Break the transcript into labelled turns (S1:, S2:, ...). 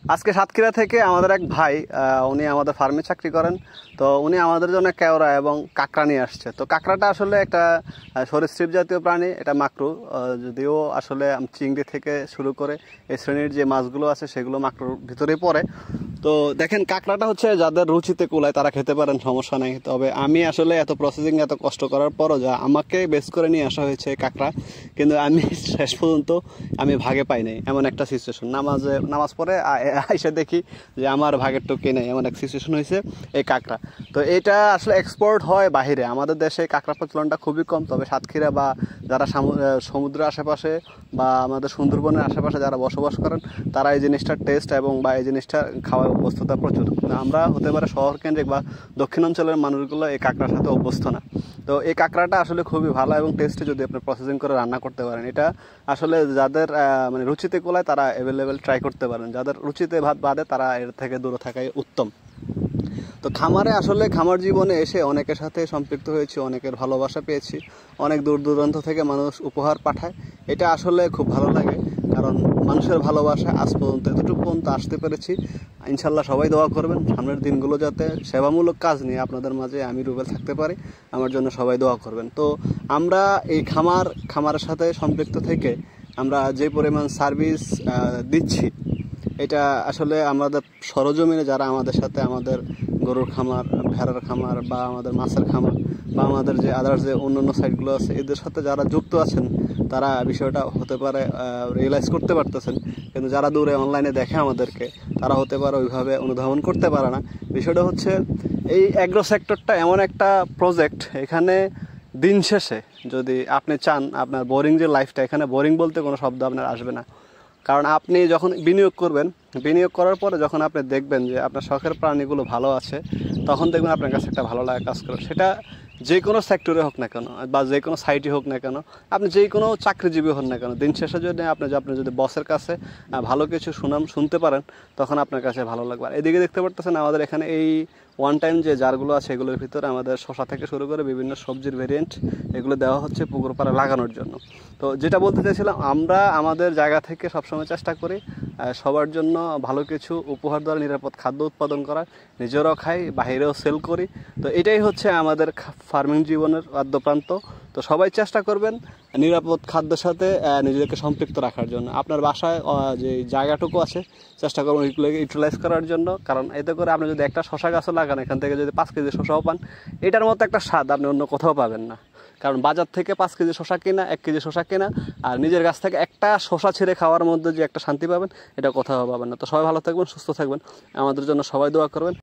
S1: আজকে সাতক্ষীরা থেকে আমাদের এক ভাই উনি আমাদের ফার্মে চাকরি করেন। তো উনি আমাদের জন্য কেওড়া এবং কাঁকড়া নিয়ে আসছে। তো কাঁকড়াটা আসলে একটা সরীসৃপ জাতীয় প্রাণী, এটা মাকড়ু। যদিও আসলে চিংড়ি থেকে শুরু করে এই শ্রেণীর যে মাছগুলো আছে সেগুলো মাকড়ুর ভিতরেই পড়ে। তো দেখেন, কাঁকড়াটা হচ্ছে যাদের রুচিতে কুলায় তারা খেতে পারেন, সমস্যা নেই। তবে আমি আসলে এত প্রসেসিং এত কষ্ট করার পরও যা আমাকে বেস করে নিয়ে আসা হয়েছে কাঁকড়া, কিন্তু আমি শেষ পর্যন্ত আমি ভাগে পাই নাই, এমন একটা সিচুয়েশন। নামাজ পড়ে এসে দেখি যে আমার ভাগের টুকি নেই, এমন এক সিচুয়েশন হয়েছে এই কাঁকড়া। তো এটা আসলে এক্সপোর্ট হয় বাহিরে, আমাদের দেশে কাঁকড়া প্রচলনটা খুবই কম। তবে সাতক্ষীরা বা যারা সমুদ্রের আশেপাশে বা আমাদের সুন্দরবনের আশেপাশে যারা বসবাস করেন তারা এই জিনিসটার টেস্ট এবং বা এই জিনিসটা খাওয়ার অভ্যস্ততা প্রচুর। আমরা হতে পারে শহর কেন্দ্রিক বা দক্ষিণাঞ্চলের মানুষগুলো এই কাঁকড়ার সাথে অভ্যস্ত না। তো এই কাঁকড়াটা আসলে খুবই ভালো এবং টেস্টি যদি আপনি প্রসেসিং করে রান্না করতে পারেন। এটা আসলে যাদের মানে রুচিতে কোলায় তারা অ্যাভেলেবেল ট্রাই করতে পারেন, যাদের রুচিতে ভাত বাদে তারা এর থেকে দূরে থাকাই উত্তম। তো খামারে আসলে খামার জীবনে এসে অনেকের সাথে সম্পৃক্ত হয়েছি, অনেকের ভালোবাসা পেয়েছি, অনেক দূর দূরান্ত থেকে মানুষ উপহার পাঠায়। এটা আসলে খুব ভালো লাগে, কারণ মানুষের ভালোবাসা আজ পর্যন্ত এতটুকু পর্যন্ত আসতে পেরেছি। ইনশাল্লাহ সবাই দোয়া করবেন সামনের দিনগুলো যাতে সেবামূলক কাজ নিয়ে আপনাদের মাঝে আমি রুবেল থাকতে পারি, আমার জন্য সবাই দোয়া করবেন। তো আমরা এই খামারের সাথে সম্পৃক্ত থেকে আমরা যে পরিমাণ সার্ভিস দিচ্ছি, এটা আসলে আমাদের সরজমিনে যারা আমাদের সাথে আমাদের গরুর খামার, ভেড়ার খামার বা আমাদের মাছের খামার বা আমাদের যে আদার্স যে অন্যান্য সাইটগুলো আছে এদের সাথে যারা যুক্ত আছেন তারা বিষয়টা হতে পারে রিয়েলাইজ করতে পারতেছেন, কিন্তু যারা দূরে অনলাইনে দেখে আমাদেরকে তারা হতে পারে ওইভাবে অনুধাবন করতে পারে না। বিষয়টা হচ্ছে এই অ্যাগ্রো সেক্টরটা এমন একটা প্রজেক্ট, এখানে দিন শেষে যদি আপনি চান আপনার বোরিং যে লাইফটা, এখানে বোরিং বলতে কোনো শব্দ আপনার আসবে না। কারণ আপনি যখন বিনিয়োগ করবেন, বিনিয়োগ করার পরে যখন আপনি দেখবেন যে আপনার শখের প্রাণীগুলো ভালো আছে, তখন দেখবেন আপনার কাছে একটা ভালো লাগা কাজ করে। সেটা যে কোনো সেক্টরে হোক না কেন বা যে কোনো সাইটে হোক না কেন, আপনি যে কোনো চাকরিজীবী হন না কেন, দিন শেষে যদি আপনি যদি বসের কাছে ভালো কিছু সুনাম শুনতে পারেন তখন আপনার কাছে ভালো লাগবে। আর এদিকে দেখতে পারতেছেন আমাদের এখানে এই ওয়ান টাইম যে জারগুলো আছে এগুলোর ভিতরে আমাদের শশা থেকে শুরু করে বিভিন্ন সবজির ভেরিয়েন্ট এগুলো দেওয়া হচ্ছে পুকুর পাড়ে লাগানোর জন্য। তো যেটা বলতে চাইছিলাম, আমরা আমাদের জায়গা থেকে সবসময় চেষ্টা করি সবার জন্য ভালো কিছু উপহার দেওয়ার, নিরাপদ খাদ্য উৎপাদন করার, নিজেরাও খাই, বাহিরেও সেল করি। তো এটাই হচ্ছে আমাদের ফার্মিং জীবনের আদ্যপ্রান্ত। তো সবাই চেষ্টা করবেন নিরাপদ খাদ্যের সাথে নিজেদেরকে সম্পৃক্ত রাখার জন্য। আপনার বাসায় যে জায়গাটুকু আছে চেষ্টা করবেন ওইগুলোকে ইউটিলাইজ করার জন্য, কারণ এতে করে আপনি যদি একটা শশা গাছও লাগান, এখান থেকে যদি 5 কেজি শশাও পান, এটার মতো একটা স্বাদ আপনি অন্য কোথাও পাবেন না। কারণ বাজার থেকে 5 কেজি শশা কেনা, 1 কেজি শশা কেনা আর নিজের গাছ থেকে একটা শশা ছিঁড়ে খাওয়ার মধ্যে যে একটা শান্তি পাবেন, এটা কোথাও পাবেন না। তো সবাই ভালো থাকবেন, সুস্থ থাকবেন, আমাদের জন্য সবাই দোয়া করবেন।